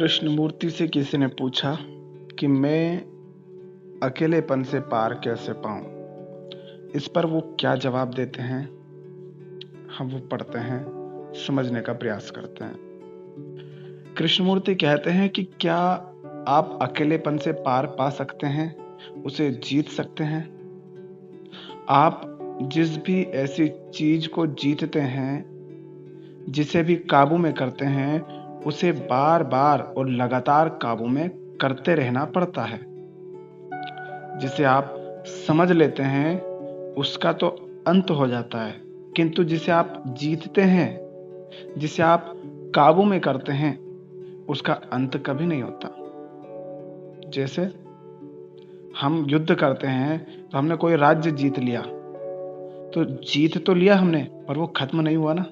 कृष्णमूर्ति से किसी ने पूछा कि मैं अकेलेपन से पार कैसे पाऊं। इस पर वो क्या जवाब देते हैं, हम वो पढ़ते हैं, समझने का प्रयास करते हैं। कृष्णमूर्ति कहते हैं कि क्या आप अकेलेपन से पार पा सकते हैं, उसे जीत सकते हैं। आप जिस भी ऐसी चीज को जीतते हैं, जिसे भी काबू में करते हैं, उसे बार बार और लगातार काबू में करते रहना पड़ता है। जिसे आप समझ लेते हैं उसका तो अंत हो जाता है, किंतु जिसे आप जीतते हैं, जिसे आप काबू में करते हैं, उसका अंत कभी नहीं होता। जैसे हम युद्ध करते हैं तो हमने कोई राज्य जीत लिया, तो जीत तो लिया हमने, पर वो खत्म नहीं हुआ ना।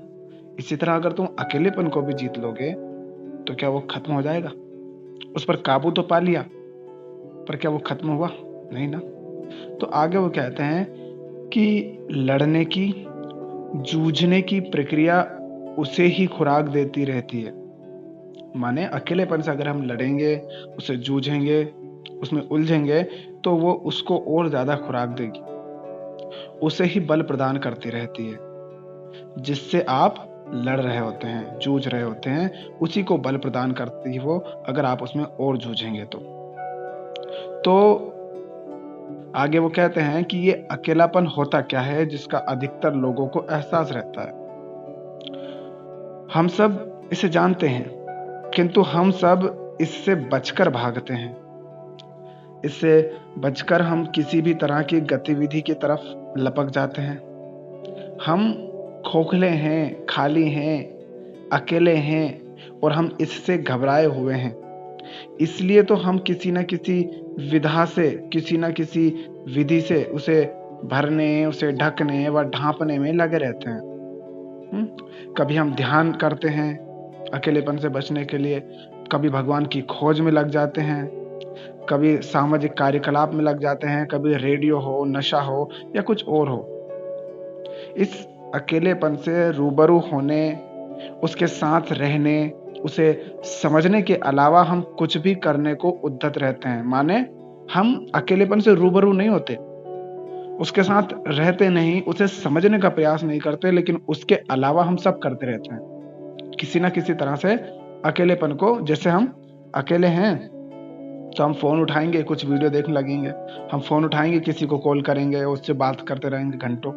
इसी तरह अगर तुम अकेलेपन को भी जीत लोगे तो क्या वो खत्म हो जाएगा? उस पर काबू तो पा लिया, पर क्या वो खत्म हुआ? नहीं ना। तो आगे वो कहते हैं कि लड़ने की, जूझने की प्रक्रिया उसे ही खुराक देती रहती है। माने अकेलेपन से अगर हम लड़ेंगे, उसे जूझेंगे, उसमें उलझेंगे, तो वो उसको और ज्यादा खुराक देगी, उसे ही बल प्रदान करती रहती है। जिससे आप लड़ रहे होते हैं, जूझ रहे होते हैं, उसी को बल प्रदान करती है वो, अगर आप उसमें और जूझेंगे तो आगे वो कहते हैं कि ये अकेलापन होता क्या है जिसका अधिकतर लोगों को एहसास रहता है। हम सब इसे जानते हैं, किंतु हम सब इससे बचकर भागते हैं। इससे बचकर हम किसी भी तरह की गतिविधि की तरफ लपक जाते हैं। हम खोखले हैं, खाली हैं, अकेले हैं और हम इससे घबराए हुए हैं। इसलिए तो हम किसी न किसी विधा से, किसी न किसी विधि से उसे भरने, उसे ढकने व ढांपने में लगे रहते हैं। कभी हम ध्यान करते हैं अकेलेपन से बचने के लिए, कभी भगवान की खोज में लग जाते हैं, कभी सामाजिक कार्यकलाप में लग जाते हैं, कभी रेडियो हो, नशा हो या कुछ और हो। इस अकेलेपन से रूबरू होने, उसके साथ रहने, उसे समझने के अलावा हम कुछ भी करने को उद्यत रहते हैं। माने हम अकेलेपन से रूबरू नहीं होते, उसके साथ रहते नहीं, उसे समझने का प्रयास नहीं करते, लेकिन उसके अलावा हम सब करते रहते हैं किसी ना किसी तरह से अकेलेपन को। जैसे हम अकेले हैं तो हम फोन उठाएंगे, कुछ वीडियो देखने लगेंगे, हम फोन उठाएंगे, किसी को कॉल करेंगे, उससे बात करते रहेंगे घंटों।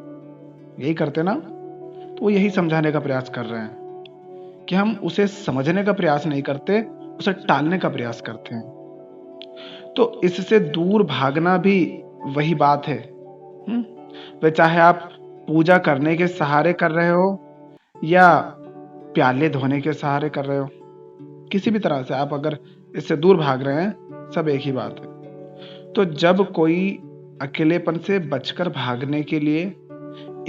यही करते ना। तो वो यही समझाने का प्रयास कर रहे हैं कि हम उसे समझने का प्रयास नहीं करते, उसे टालने का प्रयास करते हैं। तो इससे दूर भागना भी वही बात है। वे चाहे आप पूजा करने के सहारे कर रहे हो या प्याले धोने के सहारे कर रहे हो, किसी भी तरह से आप अगर इससे दूर भाग रहे हैं, सब एक ही बात है। तो जब कोई अकेलेपन से बचकर भागने के लिए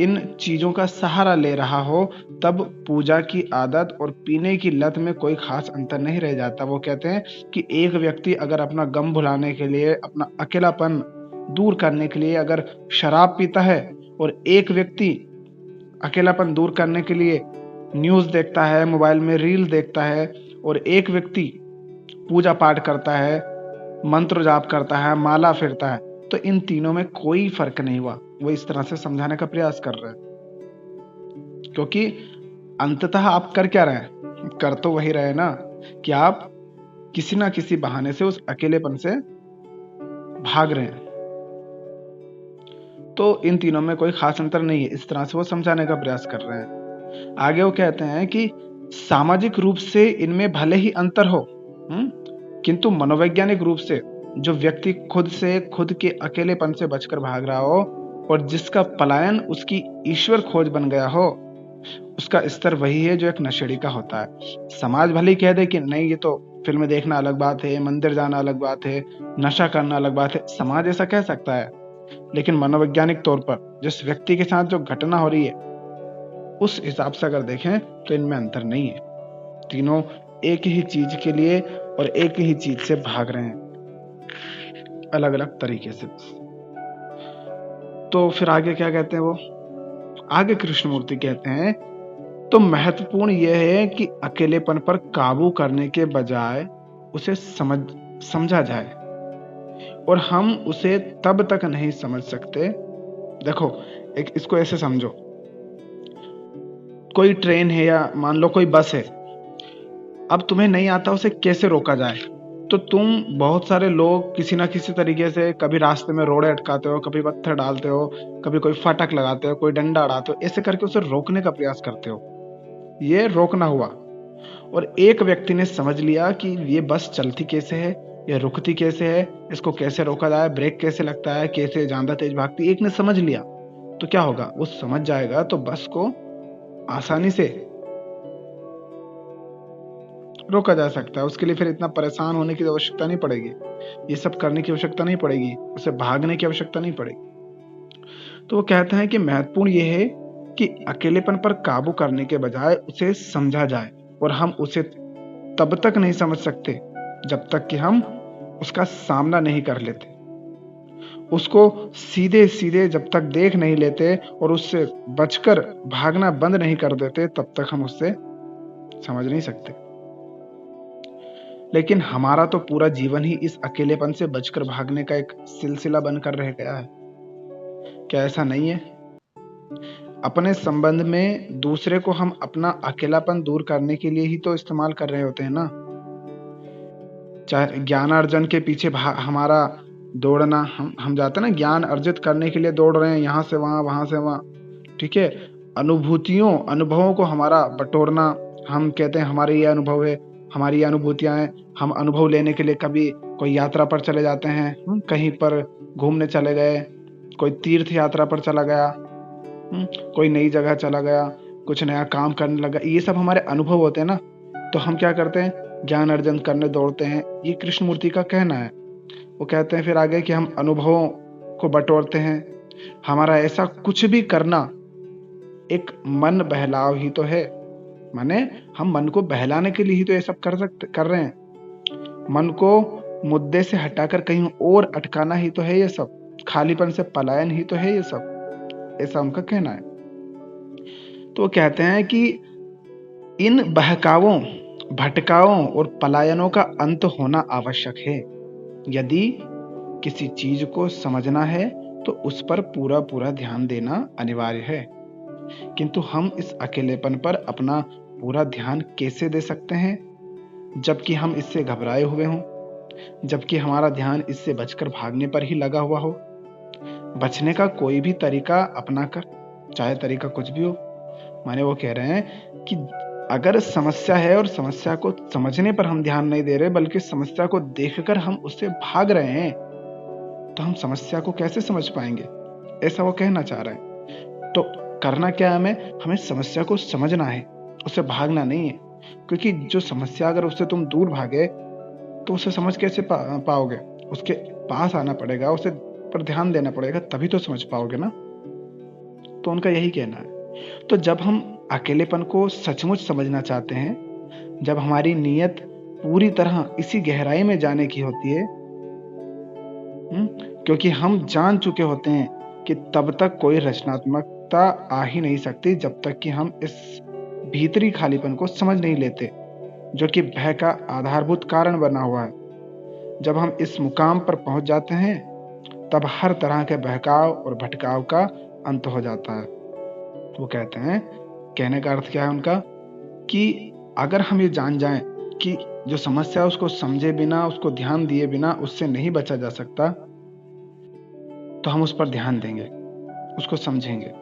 इन चीजों का सहारा ले रहा हो, तब पूजा की आदत और पीने की लत में कोई खास अंतर नहीं रह जाता। वो कहते हैं कि एक व्यक्ति अगर अपना गम भुलाने के लिए, अपना अकेलापन दूर करने के लिए अगर शराब पीता है, और एक व्यक्ति अकेलापन दूर करने के लिए न्यूज देखता है, मोबाइल में रील देखता है, और एक व्यक्ति पूजा पाठ करता है, मंत्र जाप करता है, माला फेरता है, तो इन तीनों में कोई फर्क नहीं हुआ। वो इस तरह से समझाने का प्रयास कर रहे हैं, क्योंकि अंततः आप कर क्या रहे हैं? कर तो वही रहे ना कि आप किसी ना किसी बहाने से उस अकेलेपन से भाग रहे हैं। तो इन तीनों में कोई खास अंतर नहीं है, इस तरह से वो समझाने का प्रयास कर रहे हैं। आगे वो कहते हैं कि सामाजिक रूप से इनमें भले ही अंतर हो, किंतु मनोवैज्ञानिक रूप से जो व्यक्ति खुद से, खुद के अकेलेपन से बचकर भाग रहा हो और जिसका पलायन उसकी ईश्वर खोज बन गया हो, उसका स्तर वही है जो एक नशेड़ी का होता है। समाज भले ही कह दे कि नहीं, ये तो फिल्में देखना अलग बात है, मंदिर जाना अलग बात है, नशा करना अलग बात है, समाज ऐसा कह सकता है, लेकिन मनोवैज्ञानिक तौर पर जिस व्यक्ति के साथ जो घटना हो रही है, उस हिसाब से अगर देखें तो इनमें अंतर नहीं है। तीनों एक ही चीज के लिए और एक ही चीज से भाग रहे हैं, अलग अलग तरीके से। तो फिर आगे क्या कहते हैं वो? आगे कृष्णमूर्ति कहते हैं, तो महत्वपूर्ण यह है कि अकेलेपन पर काबू करने के बजाय उसे समझा जाए, और हम उसे तब तक नहीं समझ सकते। देखो, इसको ऐसे समझो, कोई ट्रेन है या मान लो कोई बस है, अब तुम्हें नहीं आता उसे कैसे रोका जाए, तो तुम बहुत सारे लोग किसी ना किसी तरीके से कभी रास्ते में रोड़े अटकाते हो, कभी पत्थर डालते हो, कभी कोई फाटक लगाते हो, कोई डंडा अड़ाते हो, ऐसे करके उसे रोकने का प्रयास करते हो। ये रोकना हुआ, और एक व्यक्ति ने समझ लिया कि ये बस चलती कैसे है, ये रुकती कैसे है, इसको कैसे रोका जाए, ब्रेक कैसे लगता है, कैसे ज्यादा तेज भागती, एक ने समझ लिया, तो क्या होगा, वो समझ जाएगा तो बस को आसानी से रोका जा सकता है। उसके लिए फिर इतना परेशान होने की आवश्यकता नहीं पड़ेगी, ये सब करने की आवश्यकता नहीं पड़ेगी, उसे भागने की आवश्यकता नहीं पड़ेगी। तो वो कहते हैं कि महत्वपूर्ण ये है कि अकेलेपन पर काबू करने के बजाय उसे समझा जाए, और हम उसे तब तक नहीं समझ सकते जब तक कि हम उसका सामना नहीं कर लेते, उसको सीधे सीधे जब तक देख नहीं लेते और उससे बचकर भागना बंद नहीं कर देते, तब तक हम उससे समझ नहीं सकते। लेकिन हमारा तो पूरा जीवन ही इस अकेलेपन से बचकर भागने का एक सिलसिला बनकर रह गया है। क्या ऐसा नहीं है? अपने संबंध में दूसरे को हम अपना अकेलापन दूर करने के लिए ही तो इस्तेमाल कर रहे होते हैं ना। चाहे ज्ञानार्जन के पीछे हमारा दौड़ना, हम जाते हैं ना, ज्ञान अर्जित करने के लिए दौड़ रहे हैं, यहाँ से वहां, वहां से वहां, ठीक है। अनुभवों को हमारा बटोरना, हम कहते हैं हमारे ये अनुभव है, हमारी ये अनुभूतियां हैं, हम अनुभव लेने के लिए कभी कोई यात्रा पर चले जाते हैं, कहीं पर घूमने चले गए, कोई तीर्थ यात्रा पर चला गया, कोई नई जगह चला गया, कुछ नया काम करने लगा, ये सब हमारे अनुभव होते हैं ना। तो हम क्या करते हैं, ज्ञान अर्जन करने दौड़ते हैं, ये कृष्णमूर्ति का कहना है। वो कहते हैं फिर आगे कि हम अनुभवों को बटोरते हैं। हमारा ऐसा कुछ भी करना एक मन बहलाव ही तो है, माने हम मन को बहलाने के लिए ही तो ये सब कर रहे हैं। मन को मुद्दे से हटाकर कहीं और अटकाना ही तो है ये सब, खालीपन से पलायन ही तो है ये सब, ऐसा उनका कहना है। तो वो कहते हैं कि इन बहकावों, भटकावों और पलायनों का अंत होना आवश्यक है। यदि किसी चीज को समझना है तो उस पर पूरा पूरा ध्यान देना अनिवार्य है, किंतु हम इस अकेलेपन पर अपना पूरा ध्यान कैसे दे सकते हैं जबकि हम इससे घबराए हुए हों, जबकि हमारा ध्यान इससे बचकर भागने पर ही लगा हुआ हो। बचने का कोई भी तरीका अपनाकर, चाहे तरीका कुछ भी हो, माने वो कह रहे हैं कि अगर समस्या है और समस्या को समझने पर हम ध्यान नहीं दे रहे बल्कि समस्या को देखकर हम उससे भाग रहे हैं, तो हम समस्या को कैसे समझ पाएंगे, ऐसा वो कहना चाह रहे हैं। तो करना क्या है, हमें समस्या को समझना है, उससे भागना नहीं है। क्योंकि जो समस्या, अगर उससे तुम दूर भागे तो उसे समझ कैसे पाओगे, उसके पास आना पड़ेगा, उसे पर ध्यान देना पड़ेगा, तभी तो समझ पाओगे ना। तो उनका यही कहना है। तो जब हम अकेलेपन को सचमुच समझना चाहते हैं, जब हमारी नीयत पूरी तरह इसी गहराई में जाने की होती है, क्योंकि हम जान चुके होते हैं कि तब तक कोई रचनात्मकता आ ही नहीं सकती जब तक कि हम इस भीतरी खालीपन को समझ नहीं लेते, जो कि भय का आधारभूत कारण बना हुआ है। जब हम इस मुकाम पर पहुंच जाते हैं तब हर तरह के बहकाव और भटकाव का अंत हो जाता है। वो कहते हैं, कहने का अर्थ क्या है उनका, कि अगर हम ये जान जाएं कि जो समस्या है उसको समझे बिना, उसको ध्यान दिए बिना उससे नहीं बचा जा सकता, तो हम उस पर ध्यान देंगे, उसको समझेंगे।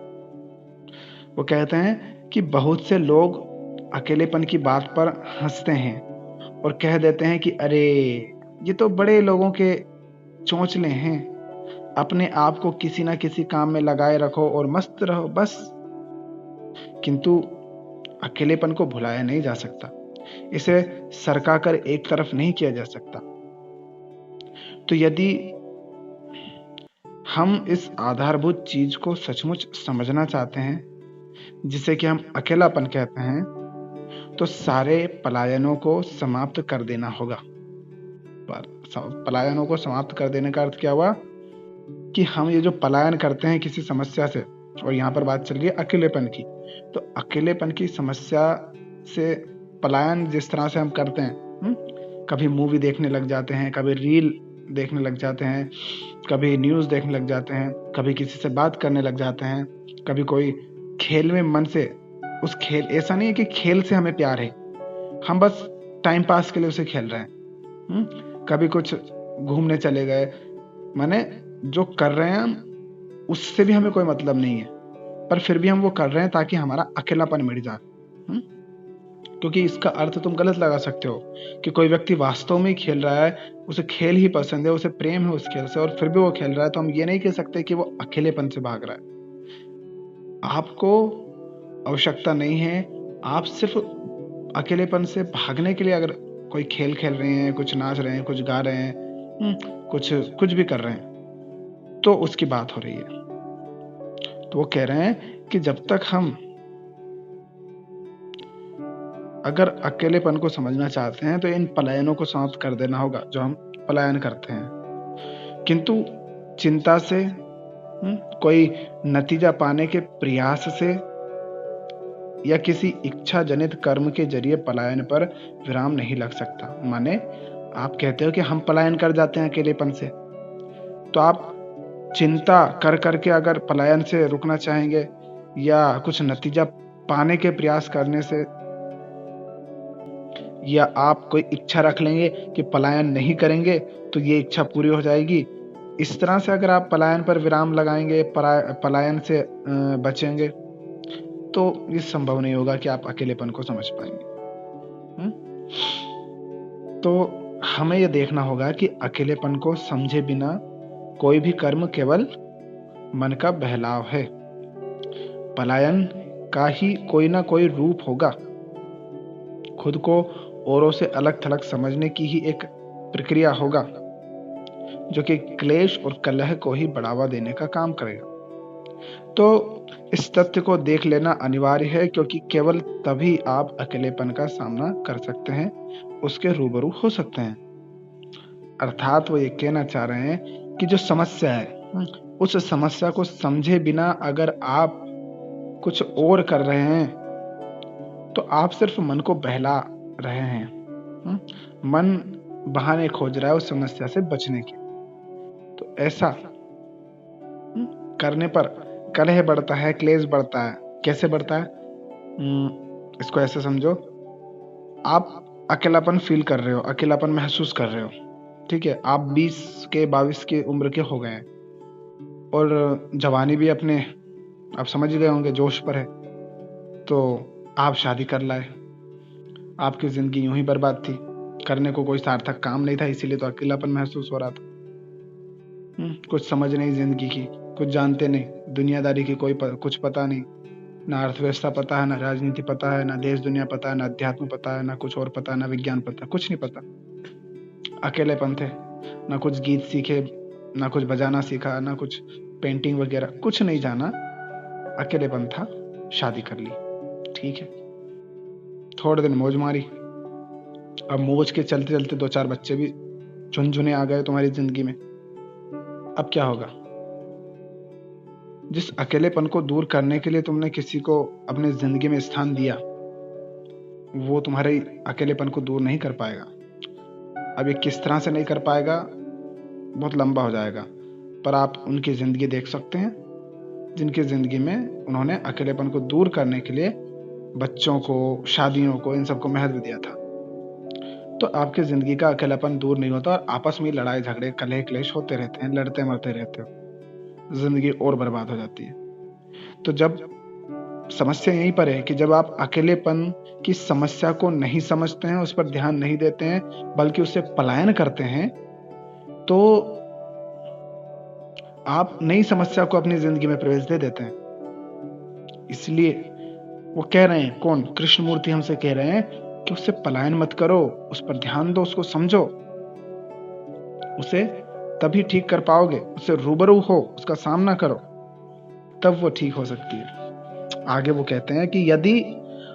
वो कहते हैं कि बहुत से लोग अकेलेपन की बात पर हंसते हैं और कह देते हैं कि अरे ये तो बड़े लोगों के चोंचले हैं, अपने आप को किसी ना किसी काम में लगाए रखो और मस्त रहो बस। किंतु अकेलेपन को भुलाया नहीं जा सकता, इसे सरका कर एक तरफ नहीं किया जा सकता। तो यदि हम इस आधारभूत चीज को सचमुच समझना चाहते हैं, जिसे कि हम अकेलापन कहते हैं, तो सारे पलायनों को समाप्त कर देना होगा। पलायनों को समाप्त कर देने का अर्थ क्या हुआ, कि हम ये जो पलायन करते हैं किसी समस्या से, और यहाँ पर बात चल रही है अकेलेपन की, तो अकेलेपन की समस्या से पलायन जिस तरह से हम करते हैं, कभी मूवी देखने लग जाते हैं, कभी रील देखने लग जाते हैं, कभी न्यूज़ देखने लग जाते हैं, कभी किसी से बात करने लग जाते हैं, कभी कोई खेल में मन से उस खेल, ऐसा नहीं है कि खेल से हमें प्यार है, हम बस टाइम पास के लिए उसे खेल रहे हैं। कभी कुछ घूमने चले गए, माने जो कर रहे हैं हम उससे भी हमें कोई मतलब नहीं है, पर फिर भी हम वो कर रहे हैं ताकि हमारा अकेलापन मिट जाए। क्योंकि इसका अर्थ तुम गलत लगा सकते हो कि कोई व्यक्ति वास्तव में ही खेल रहा है, उसे खेल ही पसंद है, उसे प्रेम है उस खेल से, और फिर भी वो खेल रहा है, तो हम ये नहीं कह सकते कि वो अकेलेपन से भाग रहा है। आपको आवश्यकता नहीं है, आप सिर्फ अकेलेपन से भागने के लिए अगर कोई खेल खेल रहे हैं, कुछ नाच रहे हैं, कुछ गा रहे हैं, कुछ भी कर रहे हैं, तो उसकी बात हो रही है। तो वो कह रहे हैं कि जब तक हम अगर अकेलेपन को समझना चाहते हैं तो इन पलायनों को समाप्त कर देना होगा जो हम पलायन करते हैं। किंतु चिंता से, कोई नतीजा पाने के प्रयास से या किसी इच्छा जनित कर्म के जरिए पलायन पर विराम नहीं लग सकता। माने आप कहते हो कि हम पलायन कर जाते हैं अकेलेपन से, तो आप चिंता कर करके अगर पलायन से रुकना चाहेंगे या कुछ नतीजा पाने के प्रयास करने से, या आप कोई इच्छा रख लेंगे कि पलायन नहीं करेंगे तो ये इच्छा पूरी हो जाएगी, इस तरह से अगर आप पलायन पर विराम लगाएंगे, पलायन से बचेंगे, तो ये संभव नहीं होगा कि आप अकेलेपन को समझ पाएंगे। तो हमें यह देखना होगा कि अकेलेपन को समझे बिना कोई भी कर्म केवल मन का बहलाव है। पलायन का ही कोई ना कोई रूप होगा। खुद को औरों से अलग थलग समझने की ही एक प्रक्रिया होगा जो कि क्लेश और कलह को ही बढ़ावा देने का काम करेगा। तो इस तथ्य को देख लेना अनिवार्य है, क्योंकि केवल तभी आप अकेलेपन का सामना कर सकते हैं, उसके रूबरू हो सकते हैं। अर्थात वो ये कहना चाह रहे हैं कि जो समस्या है उस समस्या को समझे बिना अगर आप कुछ और कर रहे हैं तो आप सिर्फ मन को बहला रहे हैं। मन बहाने खोज रहा है उस समस्या से बचने के। तो ऐसा करने पर कलह बढ़ता है, क्लेश बढ़ता है। कैसे बढ़ता है? इसको ऐसे समझो, आप अकेलापन फील कर रहे हो, अकेलापन महसूस कर रहे हो, ठीक है, आप 20 के 22 की उम्र के हो गए हैं और जवानी भी अपने आप समझ गए होंगे जोश पर है, तो आप शादी कर लाए। आपकी जिंदगी यूं ही बर्बाद थी, करने को कोई सार्थक काम नहीं था, इसीलिए तो अकेलापन महसूस हो रहा था। कुछ समझ नहीं जिंदगी की, कुछ जानते नहीं, दुनियादारी की कुछ पता नहीं, ना अर्थव्यवस्था पता है, ना राजनीति पता है, ना देश दुनिया पता है, ना अध्यात्म पता है, ना कुछ और पता है, ना विज्ञान पता, कुछ नहीं पता। अकेलेपन थे, ना कुछ गीत सीखे, ना कुछ बजाना सीखा, ना कुछ पेंटिंग वगैरह, कुछ नहीं जाना, अकेलेपन था, शादी कर ली, ठीक है, थोड़े दिन मौज मारी। अब मौज के चलते चलते 2-4 बच्चे भी झुनझुने आ गए तुम्हारी जिंदगी में। अब क्या होगा? जिस अकेलेपन को दूर करने के लिए तुमने किसी को अपने जिंदगी में स्थान दिया, वो तुम्हारे अकेलेपन को दूर नहीं कर पाएगा। अब ये किस तरह से नहीं कर पाएगा, बहुत लंबा हो जाएगा, पर आप उनकी जिंदगी देख सकते हैं जिनकी जिंदगी में उन्होंने अकेलेपन को दूर करने के लिए बच्चों को, शादियों को, इन सबको महत्व दिया था। तो आपकी जिंदगी का अकेलापन दूर नहीं होता और आपस में लड़ाई झगड़े, कलह क्लेश होते रहते हैं, लड़ते मरते रहते हो, जिंदगी और बर्बाद हो जाती है। तो जब समस्या यहीं पर है कि जब आप अकेलेपन की समस्या को नहीं समझते हैं, उस पर ध्यान नहीं देते हैं, बल्कि उससे पलायन करते हैं, तो आप नई समस्या को अपनी जिंदगी में प्रवेश दे देते हैं। इसलिए वो कह रहे हैं, कौन? कृष्णमूर्ति हमसे कह रहे हैं कि उससे पलायन मत करो, उस पर ध्यान दो, उसको समझो, उसे तभी ठीक कर पाओगे, उससे रूबरू हो, उसका सामना करो, तब वो ठीक हो सकती है। आगे वो कहते हैं कि यदि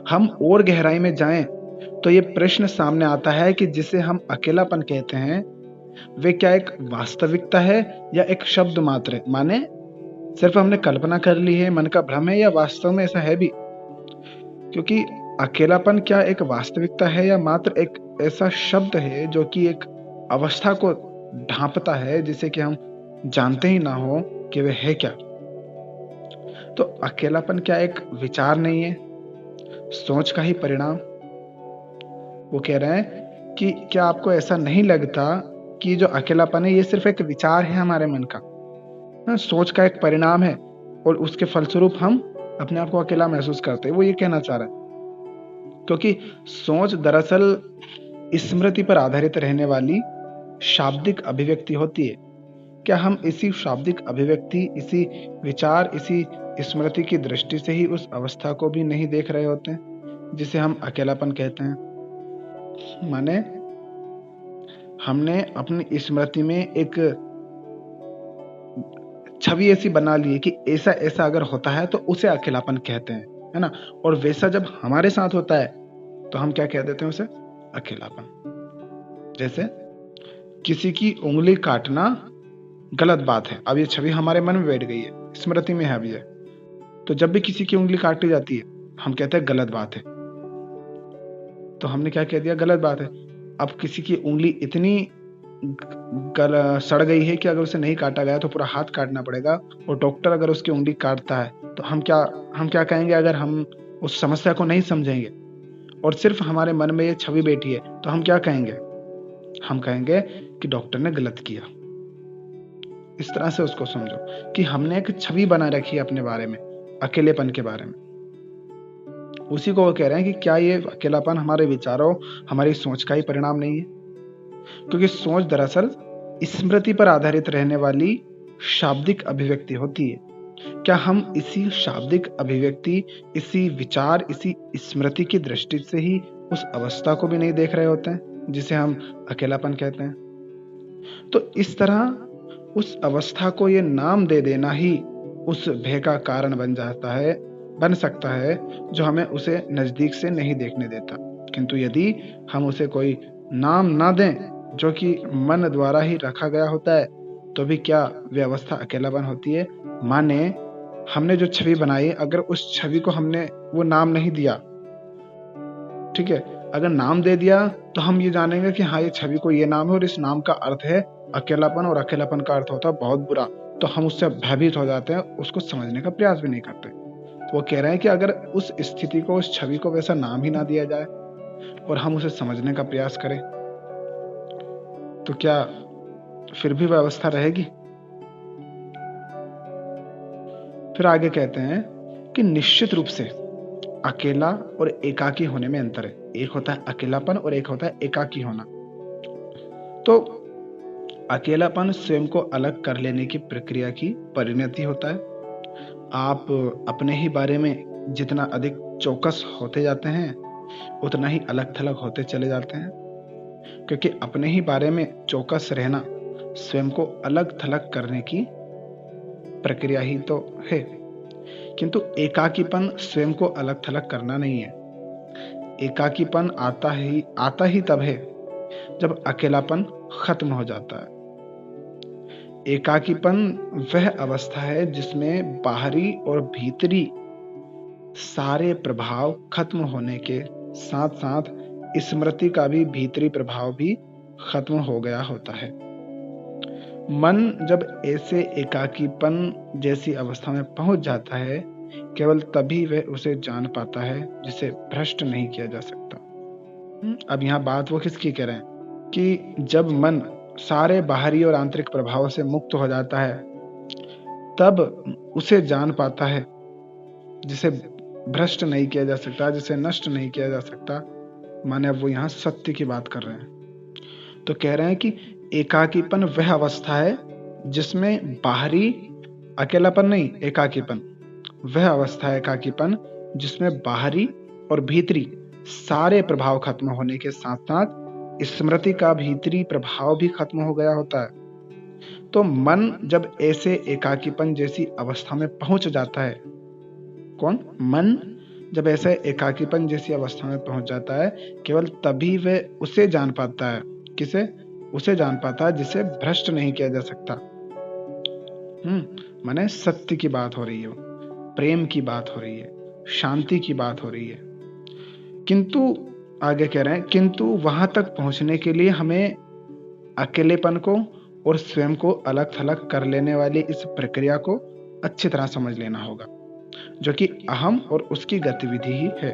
हम और गहराई में जाएं तो ये प्रश्न सामने आता है कि जिसे हम अकेलापन कहते हैं वे क्या एक वास्तविकता है या एक शब्द मात्र है? माने सिर्फ हमने कल्पना कर ली है, मन का भ्रम है, या वास्तव में ऐसा है भी? क्योंकि अकेलापन क्या एक वास्तविकता है या मात्र एक ऐसा शब्द है जो कि एक अवस्था को ढांपता है जिसे कि हम जानते ही ना हो कि वह है क्या? तो अकेलापन क्या एक विचार नहीं है, सोच का ही परिणाम? वो कह रहे हैं कि क्या आपको ऐसा नहीं लगता कि जो अकेलापन है ये सिर्फ एक विचार है हमारे मन का, सोच का एक परिणाम है और उसके फलस्वरूप हम अपने आप को अकेला महसूस करते हैं। वो ये कहना चाह रहा है क्योंकि सोच दरअसल स्मृति पर आधारित रहने वाली शाब्दिक अभिव्यक्ति होती है। क्या हम इसी शाब्दिक अभिव्यक्ति, इसी विचार, इसी स्मृति की दृष्टि से ही उस अवस्था को भी नहीं देख रहे होते हैं जिसे हम अकेलापन कहते हैं? माने हमने अपनी स्मृति में एक छवि ऐसी बना ली है कि ऐसा ऐसा अगर होता है तो उसे अकेलापन कहते हैं, है ना? और वैसा जब हमारे साथ होता है तो हम क्या कह देते हैं उसे? अकेलापन। जैसे किसी की उंगली काटना गलत बात है। अब ये छवि हमारे मन में बैठ गई है, स्मृति में है अब ये। तो जब भी किसी की उंगली काटी जाती है हम कहते हैं गलत बात है। तो हमने क्या कह दिया? गलत बात है। अब किसी की उंगली इतनी सड़ गई है कि अगर उसे नहीं काटा गया तो पूरा हाथ काटना पड़ेगा, और डॉक्टर अगर उसकी उंगली काटता है तो हम क्या कहेंगे? अगर हम उस समस्या को नहीं समझेंगे और सिर्फ हमारे मन में ये छवि बैठी है तो हम क्या कहेंगे? हम कहेंगे कि डॉक्टर ने गलत किया। इस तरह से उसको समझो कि हमने एक छवि बना रखी है अपने बारे में, अकेलेपन के बारे में। उसी को वो कह रहे हैं कि क्या ये अकेलापन हमारे विचारों, हमारी सोच का ही परिणाम नहीं है? क्योंकि सोच दरअसल स्मृति पर आधारित रहने वाली शाब्दिक अभिव्यक्ति होती है। क्या हम इसी शाब्दिक अभिव्यक्ति, इसी विचार, इसी स्मृति की दृष्टि से ही उस अवस्था को भी नहीं देख रहे होते हैं जिसे हम अकेलापन कहते हैं? तो इस तरह उस अवस्था को ये नाम दे देना ही उस भय का कारण बन सकता है जो हमें उसे नजदीक से नहीं देखने देता। किंतु यदि हम उसे कोई नाम ना दें जो कि मन द्वारा ही रखा गया होता है तो भी क्या व्यवस्था अकेलापन होती है? माने हमने जो छवि बनाई, अगर उस छवि को हमने वो नाम नहीं दिया, ठीक है, अगर नाम दे दिया तो हम ये जानेंगे कि हाँ ये छवि को ये नाम है और इस नाम का अर्थ है अकेलापन, और अकेलापन का अर्थ होता है बहुत बुरा। तो हम उससे भयभीत हो जाते हैं, उसको समझने का प्रयास भी नहीं करते। तो वो कह रहे हैं कि अगर उस स्थिति को, उस छवि को वैसा नाम ही ना दिया जाए और हम उसे समझने का प्रयास करें तो क्या फिर भी व्यवस्था रहेगी? फिर आगे कहते हैं कि निश्चित रूप से अकेला और एकाकी होने में अंतर है। एक होता है अकेलापन और एक होता है एकाकी होना। तो अकेलापन स्वयं को अलग कर लेने की प्रक्रिया की परिणति होता है। आप अपने ही बारे में जितना अधिक चौकस होते जाते हैं उतना ही अलग थलग होते चले जाते हैं, क्योंकि अपने ही बारे में चौकस रहना स्वयं को अलग थलग करने की प्रक्रिया ही तो है। किंतु एकाकीपन स्वयं को अलग थलग करना नहीं है। एकाकीपन आता ही तब है जब अकेलापन खत्म हो जाता है। एकाकीपन वह अवस्था है जिसमें बाहरी और भीतरी सारे प्रभाव खत्म होने के साथ साथ स्मृति का भी भीतरी प्रभाव भी खत्म हो गया होता है। मन जब ऐसे एकाकीपन जैसी अवस्था में पहुंच जाता है केवल तभी वह उसे जान पाता है जिसे भ्रष्ट नहीं किया जा सकता। अब यहाँ बात वो किसकी कह रहे हैं कि जब मन सारे बाहरी और आंतरिक प्रभावों से मुक्त हो जाता है तब उसे जान पाता है जिसे भ्रष्ट नहीं किया जा सकता, जिसे नष्ट नहीं किया जा सकता। माने अब वो यहाँ सत्य की बात कर रहे हैं। तो कह रहे हैं कि एकाकीपन वह अवस्था है जिसमें बाहरी अकेलापन नहीं, एकाकीपन वह अवस्था है, एकाकीपन जिसमें बाहरी और भीतरी सारे प्रभाव खत्म होने के साथ साथ स्मृति का भीतरी प्रभाव भी खत्म हो गया होता है। तो मन जब ऐसे एकाकीपन जैसी अवस्था में पहुंच जाता है, मन जब ऐसे एकाकीपन जैसी अवस्था में पहुंच जाता है केवल तभी वह उसे जान पाता है। किसे? उसे जान पाता है जिसे भ्रष्ट नहीं किया जा सकता। माने सत्य की बात हो रही है, प्रेम की बात हो रही है, शांति की बात हो रही है। किंतु आगे कह रहे हैं, किंतु वहां तक पहुंचने के लिए हमें अकेलेपन को और स्वयं को अलग थलग कर लेने वाली इस प्रक्रिया को अच्छी तरह समझ लेना होगा, जो कि अहम और उसकी गतिविधि ही है।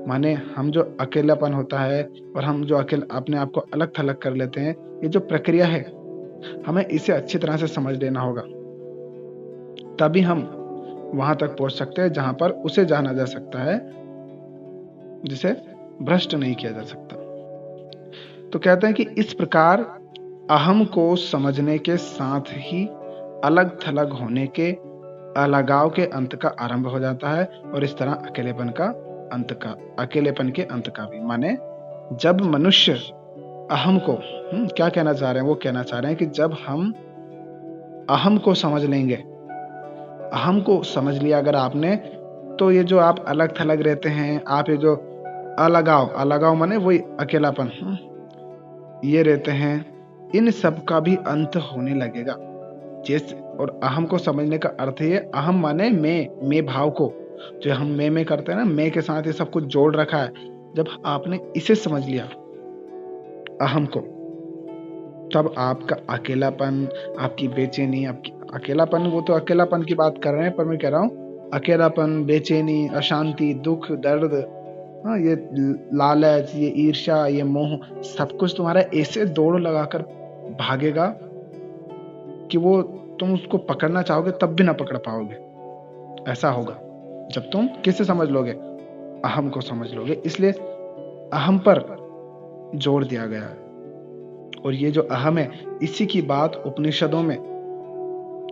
माने हम जो अकेलापन होता है और हम जो अपने आप को अलग थलग कर लेते हैं, ये जो प्रक्रिया है हमें इसे अच्छी तरह से समझ लेना होगा, तभी हम वहां तक पहुंच सकते हैं जहां पर उसे जाना जा सकता है, जिसे भ्रष्ट नहीं किया जा सकता। तो कहते हैं कि इस प्रकार अहम को समझने के साथ ही अलग थलग होने के, अलगाव के अंत का आरंभ हो जाता है, और इस तरह अकेलेपन के अंत का भी। माने जब मनुष्य अहम को क्या कहना चाह रहे हैं, वो कहना चाह रहे हैं कि जब हम अहम को समझ लेंगे, अहम को समझ लिया अगर आपने, तो ये जो आप अलग थलग रहते हैं, आप ये जो अलगाव माने वही अकेलापन ये रहते हैं, इन सब का भी अंत होने लगेगा। और अहम को समझने का अर्थ ये, अहम माने मैं भाव को, जो हम मैं करते हैं ना, मैं के साथ ये सब कुछ जोड़ रखा है। जब आपने इसे समझ लिया अहम को, तब आपका अकेलापन, आपकी बेचैनी, आपकी अकेलापन, वो तो अकेलापन की बात कर रहे हैं, पर मैं कह रहा हूँ अकेलापन, बेचैनी, अशांति, दुख, दर्द, ये लालच, ये ईर्ष्या, ये मोह, सब कुछ तुम्हारा ऐसे दौड़ लगाकर भागेगा कि वो तुम उसको पकड़ना चाहोगे तब भी ना पकड़ पाओगे। ऐसा होगा जब तुम किसे समझ लोगे, अहम को समझ लोगे। इसलिए अहम पर जोर दिया गया है, और ये जो अहम है, इसी की बात उपनिषदों में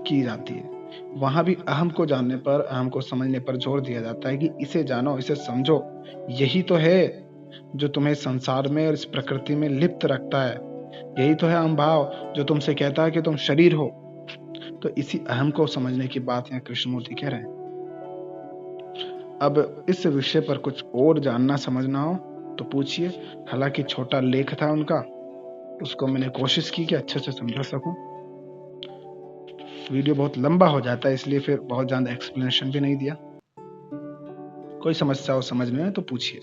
की जाती है। वहां भी अहम को जानने पर, अहम को समझने पर जोर दिया जाता है कि इसे जानो, इसे समझो, यही तो है जो तुम्हें संसार में और इस प्रकृति में लिप्त रखता है। यही तो है अहम भाव जो तुमसे कहता है कि तुम शरीर हो। तो इसी अहम को समझने की बात यहाँ कृष्णमूर्ति कह रहे हैं। अब इस विषय पर कुछ और जानना समझना हो तो पूछिए। हालांकि छोटा लेख था उनका, उसको मैंने कोशिश की कि अच्छे से समझा सकूं। वीडियो बहुत लंबा हो जाता है, इसलिए फिर बहुत ज्यादा एक्सप्लेनेशन भी नहीं दिया। कोई समस्या हो समझ में तो पूछिए।